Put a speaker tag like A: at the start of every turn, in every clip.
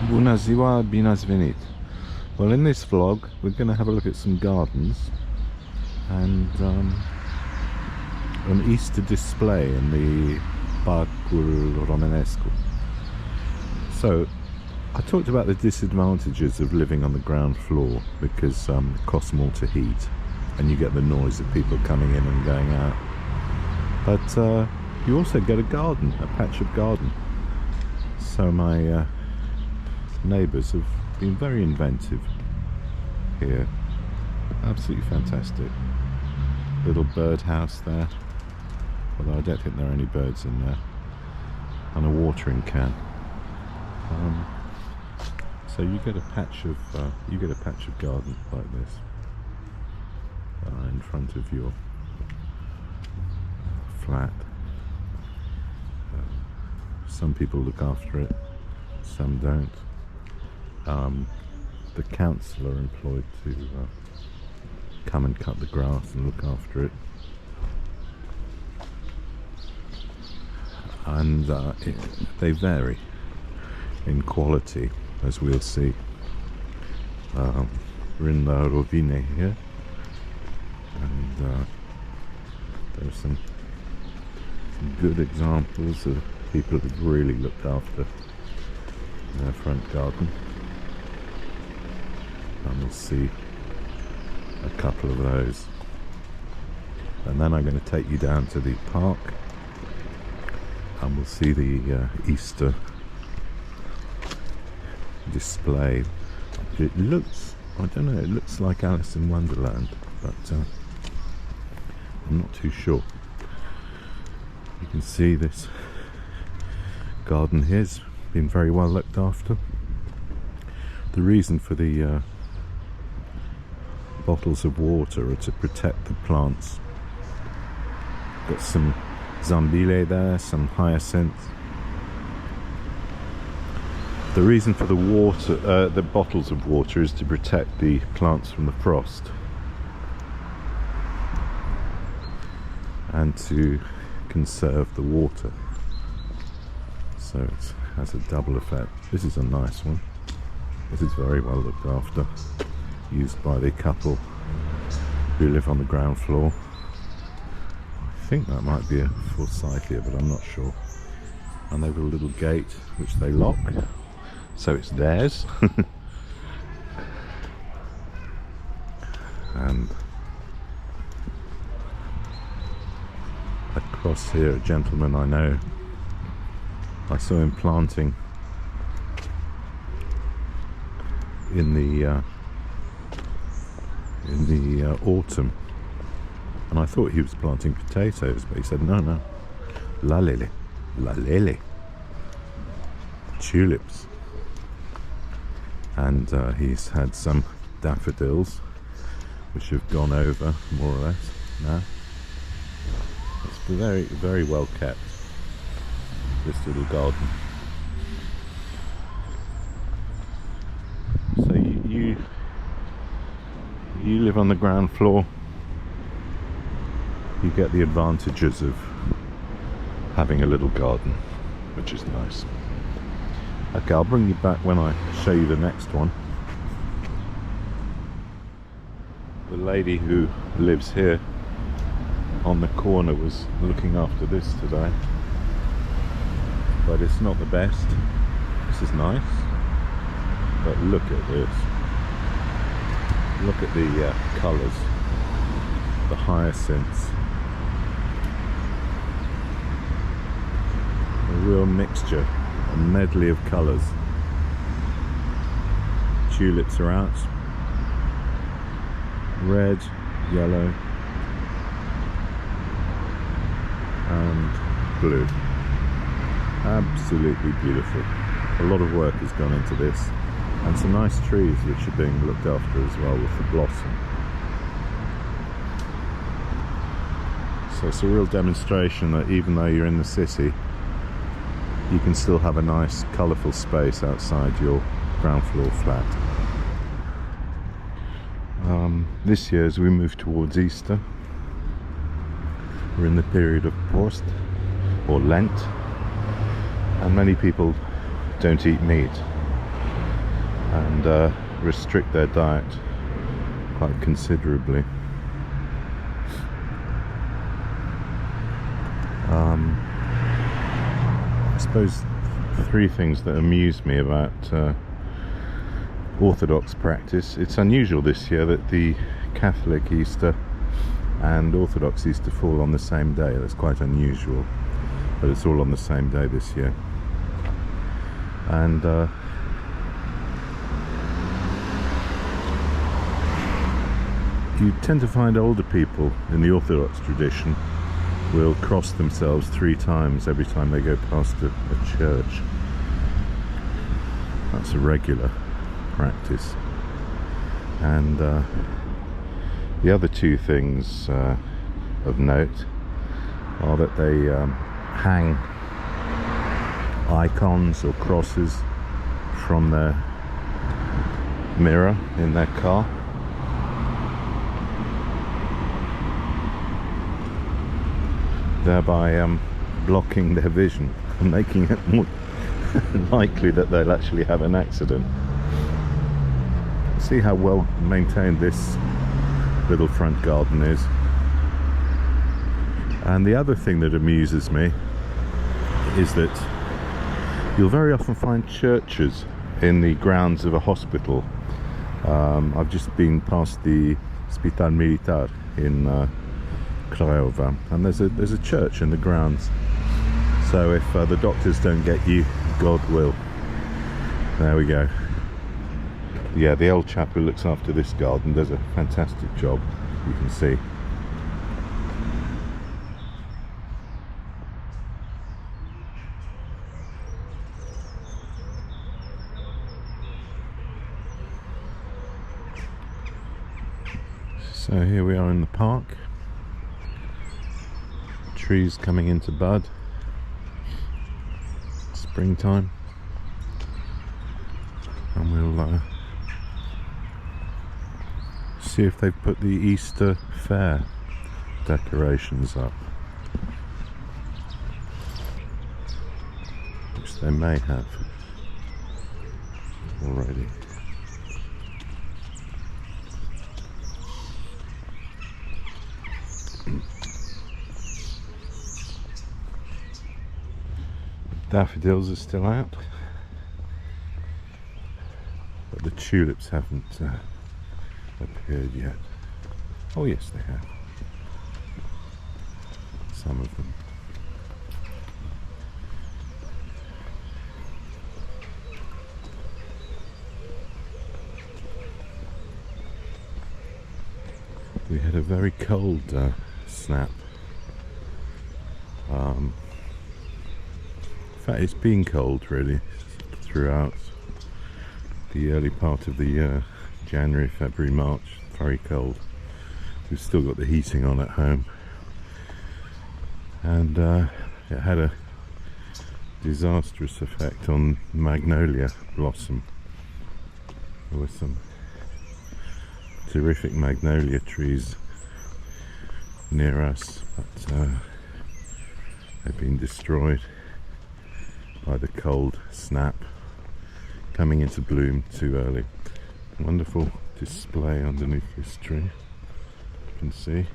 A: Bună ziua, bine ați venit. Well, in this vlog, we're going to have a look at some gardens and an Easter display in the Parcul Romanescu. So, I talked about the disadvantages of living on the ground floor because it costs more to heat and you get the noise of people coming in and going out. But you also get a garden, a patch of garden. So my neighbours have been very inventive here. Absolutely fantastic. Little bird house there, although I don't think there are any birds in there, and a watering can. So you get a patch of garden like this in front of your flat. Some people look after it, some don't. The council are employed to come and cut the grass and look after it, and they vary in quality, as we'll see. We're in Rovine here, and there are some good examples of people who've really looked after their front garden. And we'll see a couple of those, and then I'm going to take you down to the park and we'll see the Easter display. It looks, I don't know, it looks like Alice in Wonderland, but I'm not too sure. You can see this garden here's been very well looked after. The reason for the bottles of water are to protect the plants. Got some zambile there, some hyacinth. The reason for the water, the bottles of water, is to protect the plants from the frost and to conserve the water. So it has a double effect. This is a nice one. This is very well looked after, used by the couple who live on the ground floor. I think that might be a forsythia, but I'm not sure. And they've got a little gate which they lock, so it's theirs. And across here, a gentleman I know, I saw him planting in the autumn, and I thought he was planting potatoes, but he said no, lalele, tulips. And he's had some daffodils which have gone over more or less now. It's very, very well kept, this little garden. So you live on the ground floor, you get the advantages of having a little garden, which is nice. Okay, I'll bring you back when I show you the next one. The lady who lives here on the corner was looking after this today, but it's not the best. This is nice, but look at this. Look at the colours, the hyacinths, a real mixture, a medley of colours. Tulips are out, red, yellow and blue. Absolutely beautiful. A lot of work has gone into this, and some nice trees which are being looked after as well with the blossom. So it's a real demonstration that even though you're in the city, you can still have a nice colourful space outside your ground floor flat. This year, as we move towards Easter, we're in the period of Post or Lent, and many people don't eat meat. and restrict their diet quite considerably. I suppose three things that amuse me about Orthodox practice. It's unusual this year that the Catholic Easter and Orthodox Easter fall on the same day. That's quite unusual, but it's all on the same day this year. And you tend to find older people in the Orthodox tradition will cross themselves 3 times every time they go past a church. That's a regular practice. And the other 2 things of note are that they hang icons or crosses from their mirror in their car. Thereby blocking their vision and making it more likely that they'll actually have an accident. See how well maintained this little front garden is. And the other thing that amuses me is that you'll very often find churches in the grounds of a hospital. I've just been past the Spital Militar in Craiova, and there's a church in the grounds. So if the doctors don't get you, God will. There we go. Yeah, the old chap who looks after this garden does a fantastic job, you can see. So here we are in the park. Trees coming into bud. Springtime. And we'll see if they've put the Easter fair decorations up, which they may have already. Daffodils are still out, but the tulips haven't appeared yet. Oh yes, they have. Some of them. We had a very cold snap. In fact, it's been cold really throughout the early part of the year. January, February, March, very cold. We've still got the heating on at home, and it had a disastrous effect on magnolia blossom. There were some terrific magnolia trees near us, but they've been destroyed by the cold snap, coming into bloom too early. Wonderful display underneath this tree, you can see.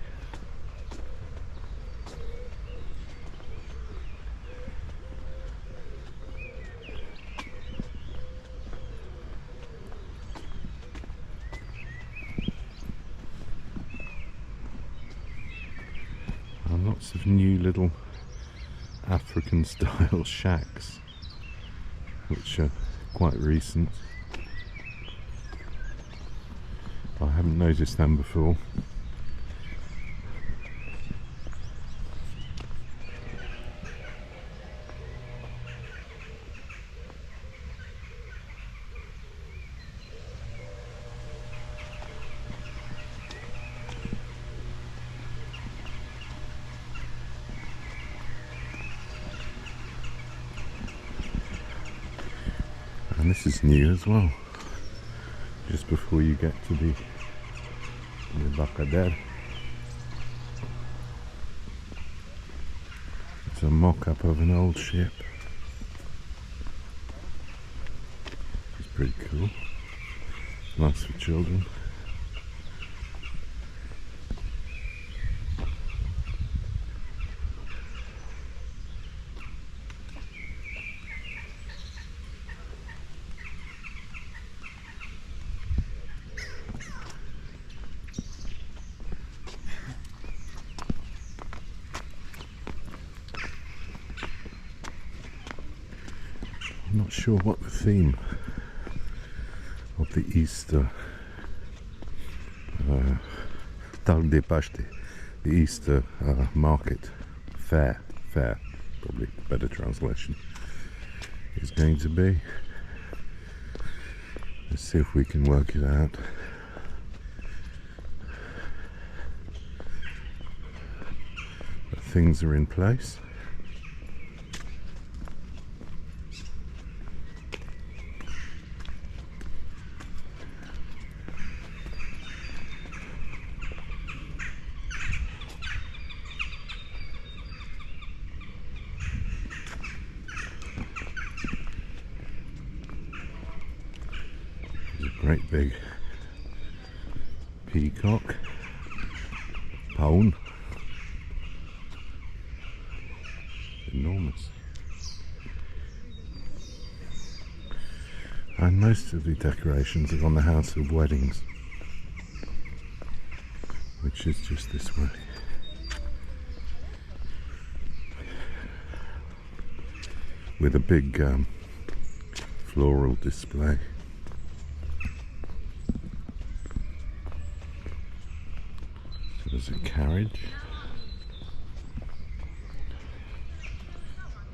A: And lots of new little African style shacks, which are quite recent. I haven't noticed them before. And this is new as well, just before you get to the Bacader. It's a mock-up of an old ship. It's pretty cool. Nice for children. I'm not sure what the theme of the Easter Targ de Paște, the Easter market fair, probably a better translation, is going to be. Let's see if we can work it out. But things are in place. Great big peacock, pawn, enormous, and most of the decorations are on the House of Weddings, which is just this way, with a big floral display. There's a carriage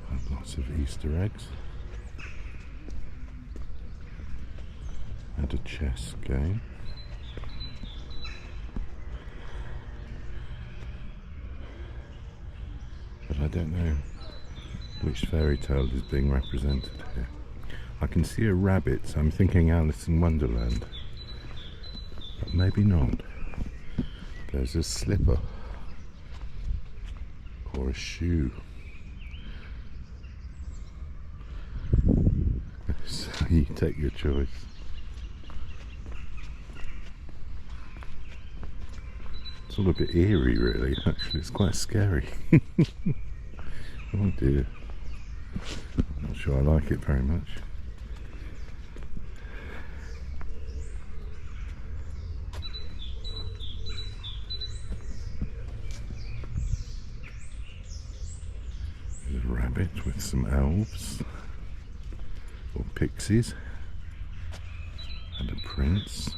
A: and lots of Easter eggs and a chess game. But I don't know which fairy tale is being represented here. I can see a rabbit, so I'm thinking Alice in Wonderland, but maybe not. There's a slipper or a shoe. So you take your choice. It's all a bit eerie, really. Actually, it's quite scary. Oh dear. I'm not sure I like it very much. With some elves or pixies and a prince,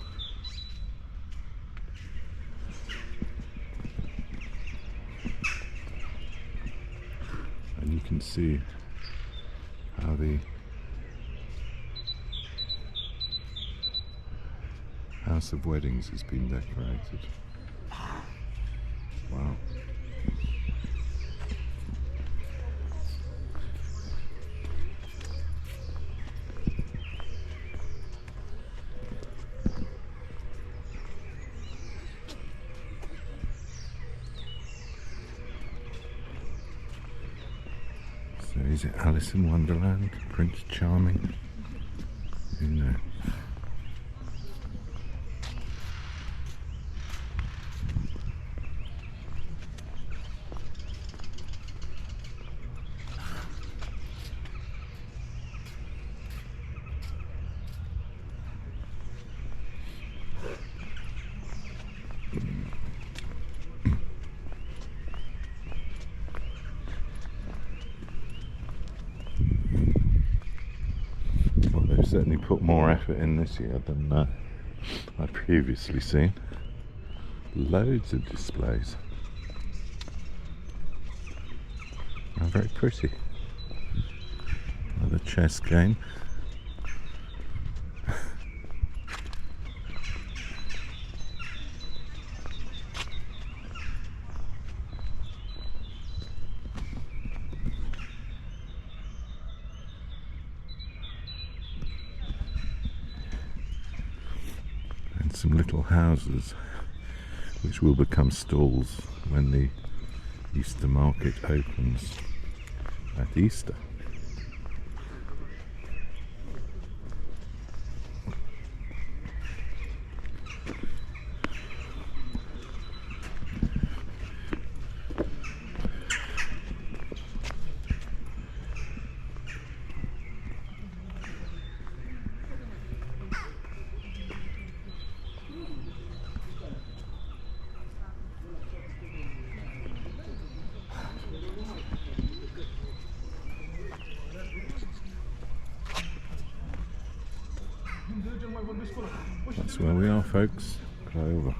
A: and you can see how the House of Weddings has been decorated. Wow. So is it Alice in Wonderland? Prince Charming? Who knows? Certainly put more effort in this year than I've previously seen. Loads of displays. And very pretty. Another chess game. Some little houses which will become stalls when the Easter market opens at Easter. That's where we are, folks. Craiova.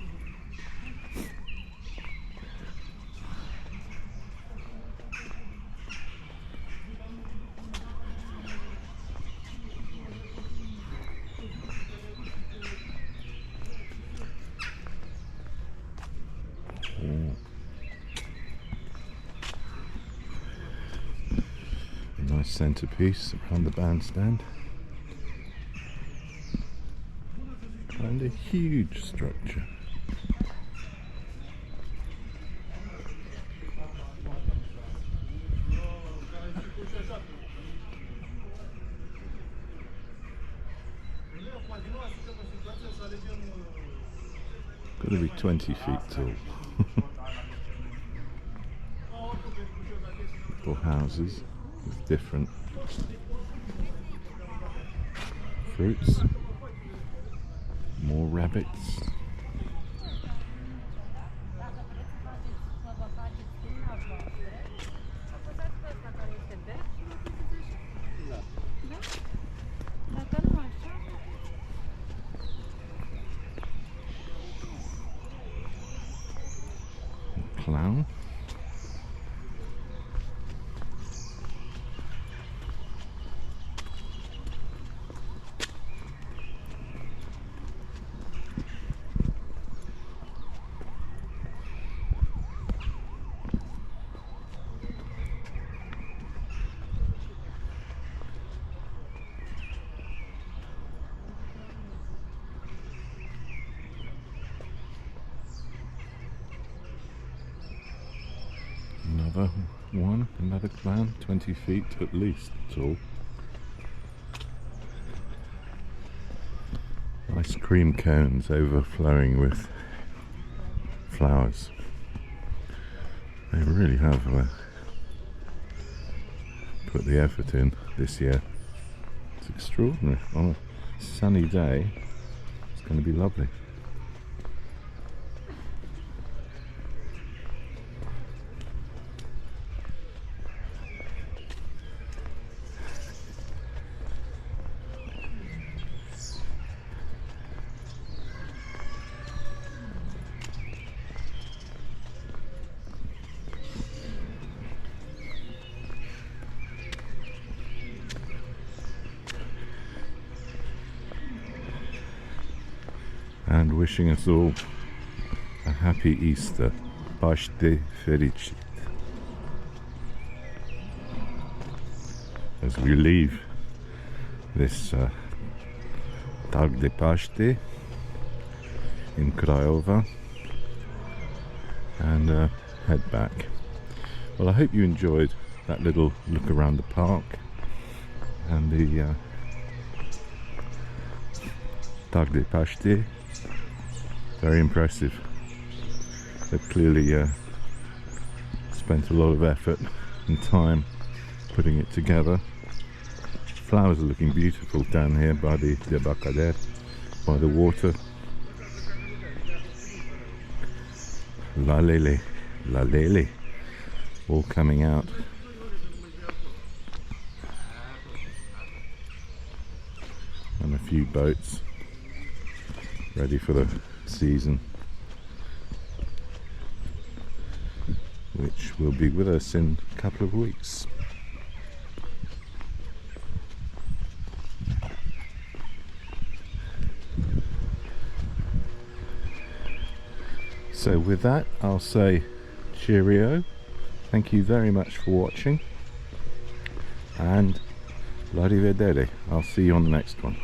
A: A nice centerpiece around the bandstand. And a huge structure. Got to be 20 feet tall. 4 houses with different fruits. More rabbits. Clown. Another one, another clown, 20 feet at least tall. Ice cream cones overflowing with flowers. They really have put the effort in this year. It's extraordinary. On a sunny day, it's going to be lovely. And wishing us all a happy Easter. Paște fericit. As we leave this Tag de Paște in Craiova and head back. Well, I hope you enjoyed that little look around the park and the Tag de Paște. Very impressive. They've clearly spent a lot of effort and time putting it together. Flowers are looking beautiful down here by the debarcadère, by the water. La lele, all coming out. And a few boats ready for the season, which will be with us in a couple of weeks. So with that, I'll say cheerio. Thank you very much for watching, and la rivedere. I'll see you on the next one.